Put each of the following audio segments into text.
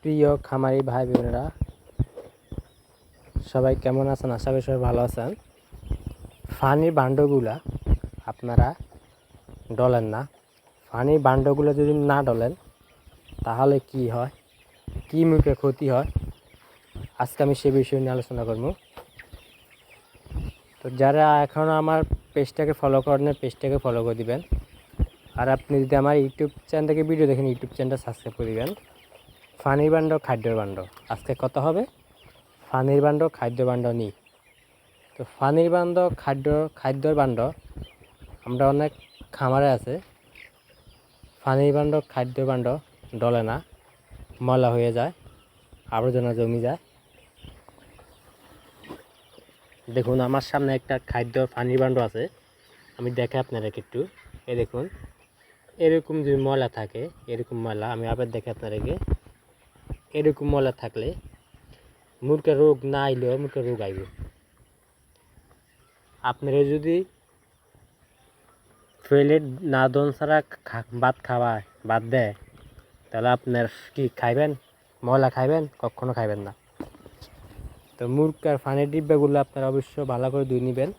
প্রিয় খামারি ভাই বোনেরা, সবাই কেমন আছেন? আশা করি সবাই ভালো আছেন। ফানির বান্ডগুলা আপনারা ডলেন না। ফানির বান্ডগুলো যদি না ডলেন তাহলে কি হয়, কি মুখে ক্ষতি হয়, আজকে আমি সে বিষয় নিয়ে আলোচনা করব। তো যারা এখনও আমার পেজটাকে ফলো করেন, পেজটাকে ফলো করে দিবেন। আর আপনি যদি আমার ইউটিউব চ্যানেল থেকে ভিডিও দেখেন, ইউটিউব চ্যানেলটা সাবস্ক্রাইব করে দিবেন। ফানির বান্ড, খাদ্যের বান্ড, আজকে কথা হবে ফানির বান্ড, খাদ্য বান্ড নিয়ে। তো ফানির বান্ড, খাদ্যর বান্ড আমরা অনেক খামারে আছে, ফানির বান্ড, খাদ্য বান্ড ডলে না, ময়লা হয়ে যায়, আবর্জনা জমি যায়। দেখুন আমার সামনে একটা খাদ্য ফানির বান্ড আছে, আমি দেখে আপনাদেরকে একটু। দেখুন এরকম যদি ময়লা থাকে, এরকম ময়লা আমি আবার দেখে আপনাদেরকে। এরকম ময়লা থাকলে মুরগির রোগ না আইলেও মুরগির রোগ আইবে। আপনারা যদি টয়লেট না দন ছাড়া ভাত খাওয়ায়, ভাত দেয়, তাহলে আপনার কি খাইবেন? ময়লা খাইবেন? কখনো খাইবেন না। তো মুরগার ফানির ডিব্বাগুলো আপনারা অবশ্যই ভালো করে ধুয়ে নেবেন।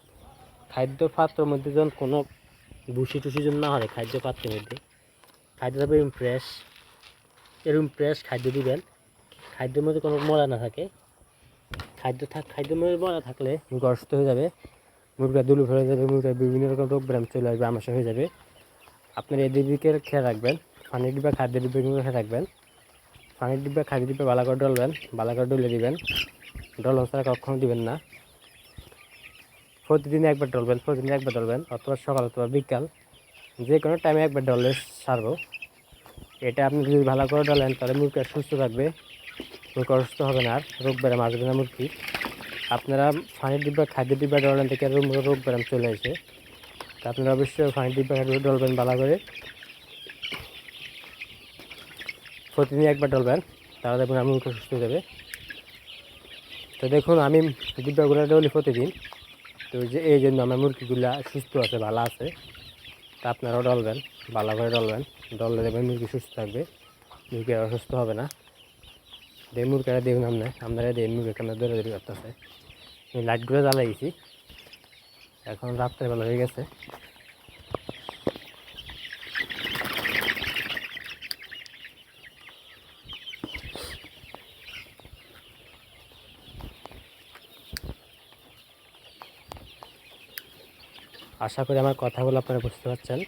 খাদ্য পাত্রের মধ্যে যখন কোনো ভুসি টুসি যেন না হয় খাদ্য পাত্রের মধ্যে, খাদ্য থাকবে এরকম ফ্রেশ খাদ্য দিবেন। খাদ্যের মধ্যে কোনো ময়লা না থাকে। খাদ্যের মধ্যে ময়লা থাকলে মুরগা অসুস্থ হয়ে যাবে, মুরগা দুলু ফেলে যাবে, মুরগার বিভিন্ন রকম রোগ ব্যায়াম চলে আসবে, আমাশা হয়ে যাবে। আপনার এদিকে খেয়াল রাখবেন, পানির ডিব্বা খাদ্যের ডিব্বা কিন্তু খেয়াল রাখবেন। পানির ডিব্বা খাদ্যের ডিব্বা ভালো করে ডলবেন, ভালো করে ডলে দিবেন। ডলন ছাড়া কখনো দিবেন না। প্রতিদিন একবার ডলবেন, অথবা সকাল অথবা বিকাল, যে কোনো টাইমে একবার ডললে সারবো। এটা আপনি যদি ভালো করে ডলেন তাহলে মুরগি সুস্থ থাকবে, মুরগি অসুস্থ হবে না, আর রোগ ব্যায়াম আসবে না মুরগি। আপনারা পানির ডিব্বা খাদ্যের ডিব্বা ডলেন থেকে রোগ ব্যায়াম চলে আসে। তা আপনারা অবশ্যই পানির ডিব্বা খাদ্য ডলবেন ভালো করে, প্রতিদিন একবার ডলবেন, তাহলে দেখুন আমি মুরগি সুস্থ হয়ে যাবে। তো দেখুন আমি ডিব্বাগুলো ডলি প্রতিদিন, তো এই জন্য আমার মুরগিগুলা সুস্থ আছে, ভালো আছে। তা আপনারাও ডলবেন, ভালো করে ডললে দেখবেন মুরগি সুস্থ থাকবে, মুরগি অসুস্থ হবে না। মুরগিরা দেখুন আপনারা দেখুন মুরগি কেন দৌড়াদৌড়ি করতেছে। আমি লাইটগুলো জ্বালাইছি, এখন রাত্রেবেলা হয়ে গেছে। আশা করি আমার কথাগুলো আপনারা বুঝতে পারছেন।